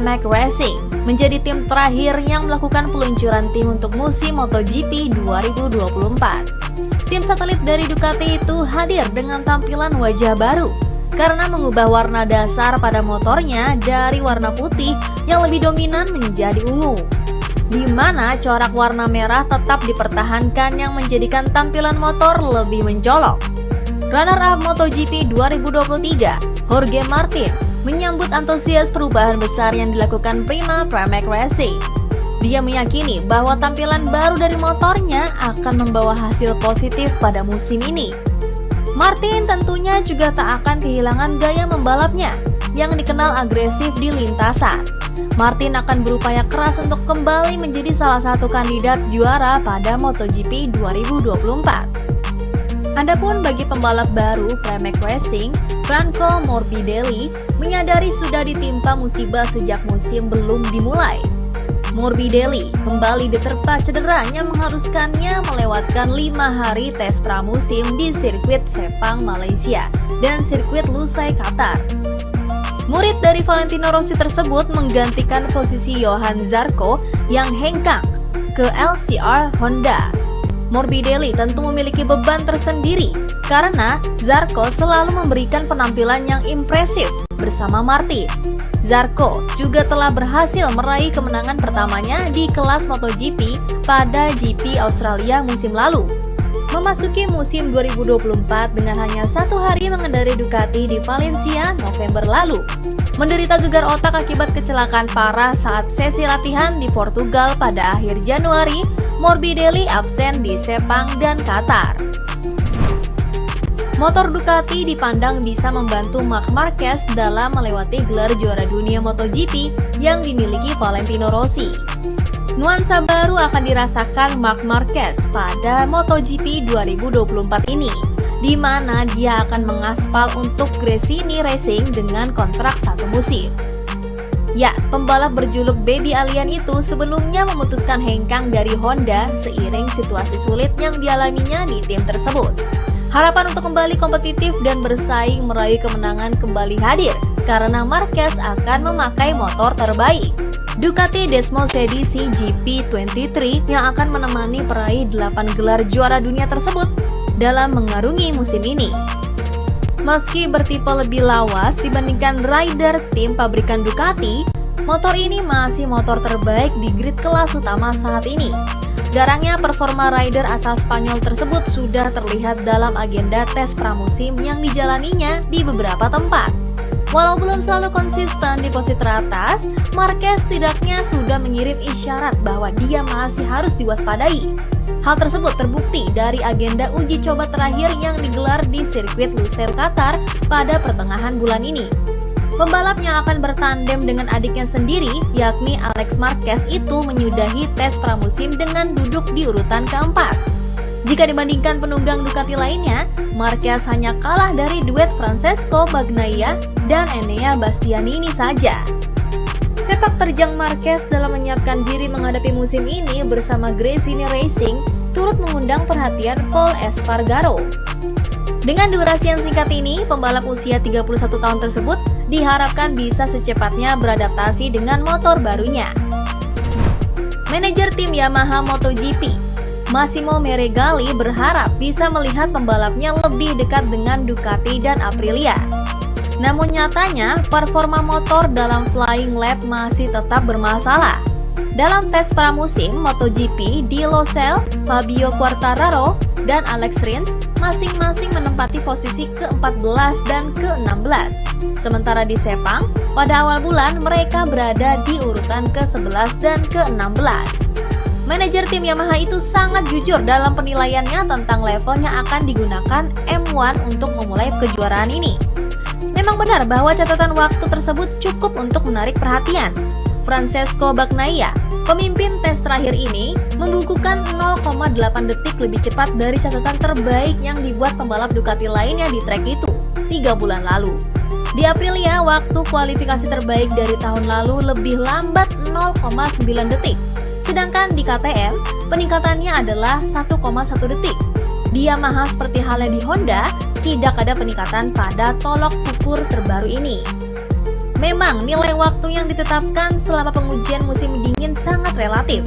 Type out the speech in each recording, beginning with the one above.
Pramac Racing menjadi tim terakhir yang melakukan peluncuran tim untuk musim MotoGP 2024. Tim satelit dari Ducati itu hadir dengan tampilan wajah baru karena mengubah warna dasar pada motornya dari warna putih yang lebih dominan menjadi ungu, di mana corak warna merah tetap dipertahankan yang menjadikan tampilan motor lebih mencolok. Runner-up MotoGP 2023, Jorge Martin, menyambut antusias perubahan besar yang dilakukan Pramac Racing. Dia meyakini bahwa tampilan baru dari motornya akan membawa hasil positif pada musim ini. Martin tentunya juga tak akan kehilangan gaya membalapnya yang dikenal agresif di lintasan. Martin akan berupaya keras untuk kembali menjadi salah satu kandidat juara pada MotoGP 2024. Adapun bagi pembalap baru Pramac Racing, Franco Morbidelli menyadari sudah ditimpa musibah sejak musim belum dimulai. Morbidelli kembali diterpa cedera yang mengharuskannya melewatkan 5 hari tes pramusim di sirkuit Sepang Malaysia dan sirkuit Lusail Qatar. Murid dari Valentino Rossi tersebut menggantikan posisi Johann Zarco yang hengkang ke LCR Honda. Morbidelli tentu memiliki beban tersendiri karena Zarco selalu memberikan penampilan yang impresif bersama Martin. Zarco juga telah berhasil meraih kemenangan pertamanya di kelas MotoGP pada GP Australia musim lalu. Memasuki musim 2024 dengan hanya 1 hari mengendarai Ducati di Valencia November lalu, menderita gegar otak akibat kecelakaan parah saat sesi latihan di Portugal pada akhir Januari. Morbidelli absen di Sepang dan Qatar. Motor Ducati dipandang bisa membantu Marc Marquez dalam melewati gelar juara dunia MotoGP yang dimiliki Valentino Rossi. Nuansa baru akan dirasakan Marc Marquez pada MotoGP 2024 ini, di mana dia akan mengaspal untuk Gresini Racing dengan kontrak 1 musim. Ya, pembalap berjuluk Baby Alien itu sebelumnya memutuskan hengkang dari Honda seiring situasi sulit yang dialaminya di tim tersebut. Harapan untuk kembali kompetitif dan bersaing meraih kemenangan kembali hadir karena Marquez akan memakai motor terbaik, Ducati Desmos edisi GP23 yang akan menemani peraih 8 gelar juara dunia tersebut dalam mengarungi musim ini. Meski bertipe lebih lawas dibandingkan rider tim pabrikan Ducati, motor ini masih motor terbaik di grid kelas utama saat ini. Garangnya performa rider asal Spanyol tersebut sudah terlihat dalam agenda tes pramusim yang dijalaninya di beberapa tempat. Walau belum selalu konsisten di posisi teratas, Marquez setidaknya sudah mengirim isyarat bahwa dia masih harus diwaspadai. Hal tersebut terbukti dari agenda uji coba terakhir yang digelar di sirkuit Lusail Qatar pada pertengahan bulan ini. Pembalap yang akan bertandem dengan adiknya sendiri, yakni Alex Marquez itu menyudahi tes pramusim dengan duduk di urutan keempat. Jika dibandingkan penunggang Ducati lainnya, Marquez hanya kalah dari duet Francesco Bagnaia dan Enea Bastianini saja. Sepak terjang Marquez dalam menyiapkan diri menghadapi musim ini bersama Gresini Racing turut mengundang perhatian Pol Espargaro. Dengan durasi yang singkat ini, pembalap usia 31 tahun tersebut diharapkan bisa secepatnya beradaptasi dengan motor barunya. Manajer tim Yamaha MotoGP, Massimo Meregali, berharap bisa melihat pembalapnya lebih dekat dengan Ducati dan Aprilia. Namun nyatanya, performa motor dalam Flying Lap masih tetap bermasalah. Dalam tes pramusim MotoGP di Losail, Fabio Quartararo dan Alex Rins masing-masing menempati posisi ke-14 dan ke-16. Sementara di Sepang, pada awal bulan mereka berada di urutan ke-11 dan ke-16. Manajer tim Yamaha itu sangat jujur dalam penilaiannya tentang level yang akan digunakan M1 untuk memulai kejuaraan ini. Memang benar bahwa catatan waktu tersebut cukup untuk menarik perhatian. Francesco Bagnaia, pemimpin tes terakhir ini, membukukan 0,8 detik lebih cepat dari catatan terbaik yang dibuat pembalap Ducati lainnya di trek itu 3 bulan lalu. Di Aprilia, waktu kualifikasi terbaik dari tahun lalu lebih lambat 0,9 detik. Sedangkan di KTM, peningkatannya adalah 1,1 detik. Di Yamaha seperti halnya di Honda, tidak ada peningkatan pada tolok ukur terbaru ini. Memang nilai waktu yang ditetapkan selama pengujian musim dingin sangat relatif.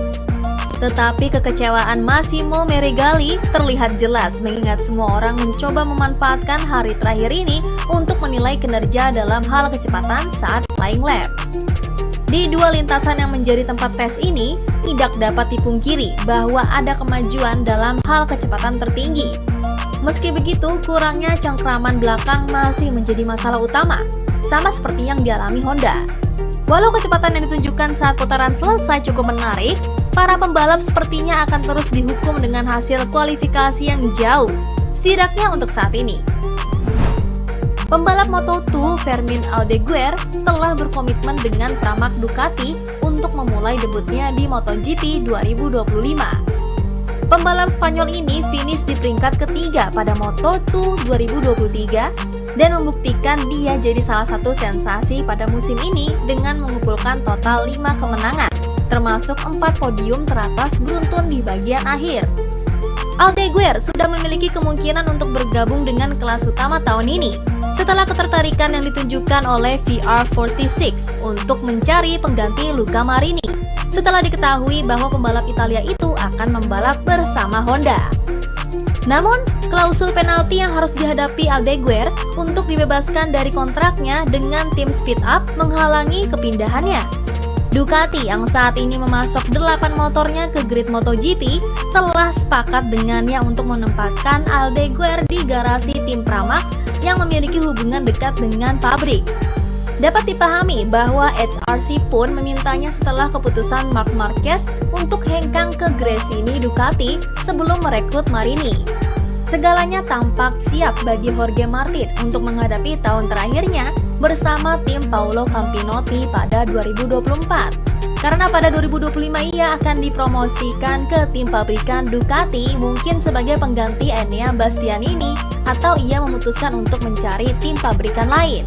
Tetapi kekecewaan Massimo Meregali terlihat jelas mengingat semua orang mencoba memanfaatkan hari terakhir ini untuk menilai kinerja dalam hal kecepatan saat flying lap. Di dua lintasan yang menjadi tempat tes ini, tidak dapat dipungkiri bahwa ada kemajuan dalam hal kecepatan tertinggi. Meski begitu, kurangnya cengkraman belakang masih menjadi masalah utama, sama seperti yang dialami Honda. Walau kecepatan yang ditunjukkan saat putaran selesai cukup menarik, para pembalap sepertinya akan terus dihukum dengan hasil kualifikasi yang jauh, setidaknya untuk saat ini. Pembalap Moto2 Fermín Aldeguer telah berkomitmen dengan Pramac Ducati untuk memulai debutnya di MotoGP 2025. Pembalap Spanyol ini finish di peringkat ketiga pada Moto2 2023 dan membuktikan dia jadi salah satu sensasi pada musim ini dengan mengumpulkan total 5 kemenangan, termasuk 4 podium teratas beruntun di bagian akhir. Aldeguer sudah memiliki kemungkinan untuk bergabung dengan kelas utama tahun ini, setelah ketertarikan yang ditunjukkan oleh VR46 untuk mencari pengganti Luca Marini, setelah diketahui bahwa pembalap Italia itu akan membalap bersama Honda. Namun, klausul penalti yang harus dihadapi Aldeguer untuk dibebaskan dari kontraknya dengan tim Speed Up menghalangi kepindahannya. Ducati yang saat ini memasok 8 motornya ke grid MotoGP telah sepakat dengannya untuk menempatkan Aldeguer di garasi tim Pramac yang memiliki hubungan dekat dengan pabrik. Dapat dipahami bahwa HRC pun memintanya setelah keputusan Marc Marquez untuk hengkang ke Gresini Ducati sebelum merekrut Marini. Segalanya tampak siap bagi Jorge Martin untuk menghadapi tahun terakhirnya bersama tim Paolo Campinotti pada 2024. Karena pada 2025 ia akan dipromosikan ke tim pabrikan Ducati mungkin sebagai pengganti Enea Bastianini atau ia memutuskan untuk mencari tim pabrikan lain.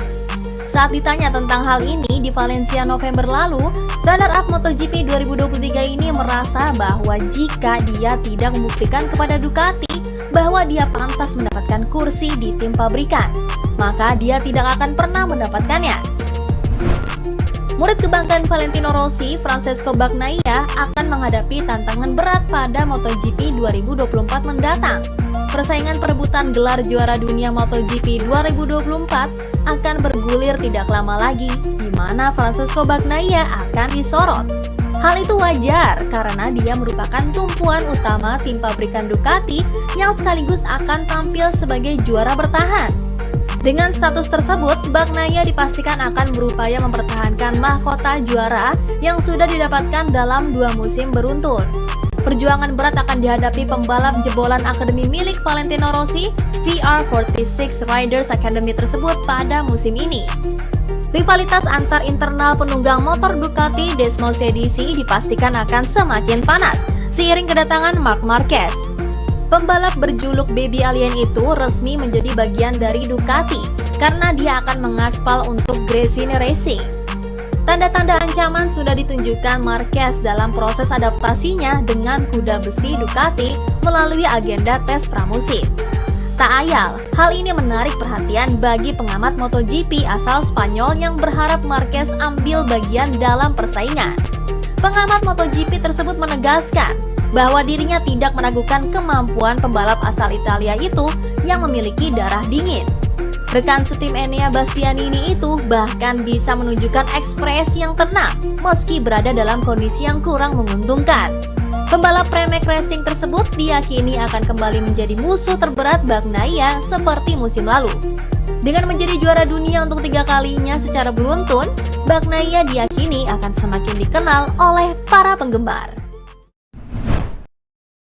Saat ditanya tentang hal ini di Valencia November lalu, runner-up MotoGP 2023 ini merasa bahwa jika dia tidak membuktikan kepada Ducati bahwa dia pantas mendapatkan kursi di tim pabrikan, maka dia tidak akan pernah mendapatkannya. Murid kebanggaan Valentino Rossi, Francesco Bagnaia akan menghadapi tantangan berat pada MotoGP 2024 mendatang. Persaingan perebutan gelar juara dunia MotoGP 2024 akan bergulir tidak lama lagi, di mana Francesco Bagnaia akan disorot. Hal itu wajar karena dia merupakan tumpuan utama tim pabrikan Ducati yang sekaligus akan tampil sebagai juara bertahan. Dengan status tersebut, Bagnaia dipastikan akan berupaya mempertahankan mahkota juara yang sudah didapatkan dalam 2 musim beruntun. Perjuangan berat akan dihadapi pembalap jebolan akademi milik Valentino Rossi, VR46 Riders Academy tersebut pada musim ini. Rivalitas antar internal penunggang motor Ducati Desmosedici dipastikan akan semakin panas seiring kedatangan Marc Marquez. Pembalap berjuluk Baby Alien itu resmi menjadi bagian dari Ducati karena dia akan mengaspal untuk Gresini Racing. Tanda-tanda ancaman sudah ditunjukkan Marquez dalam proses adaptasinya dengan kuda besi Ducati melalui agenda tes pramusim. Tak ayal, hal ini menarik perhatian bagi pengamat MotoGP asal Spanyol yang berharap Marquez ambil bagian dalam persaingan. Pengamat MotoGP tersebut menegaskan bahwa dirinya tidak meragukan kemampuan pembalap asal Italia itu yang memiliki darah dingin. Rekan setim Enea Bastianini itu bahkan bisa menunjukkan ekspresi yang tenang meski berada dalam kondisi yang kurang menguntungkan. Pembalap Pramac Racing tersebut diyakini akan kembali menjadi musuh terberat Bagnaia seperti musim lalu. Dengan menjadi juara dunia untuk 3 kalinya secara beruntun, Bagnaia diyakini akan semakin dikenal oleh para penggemar.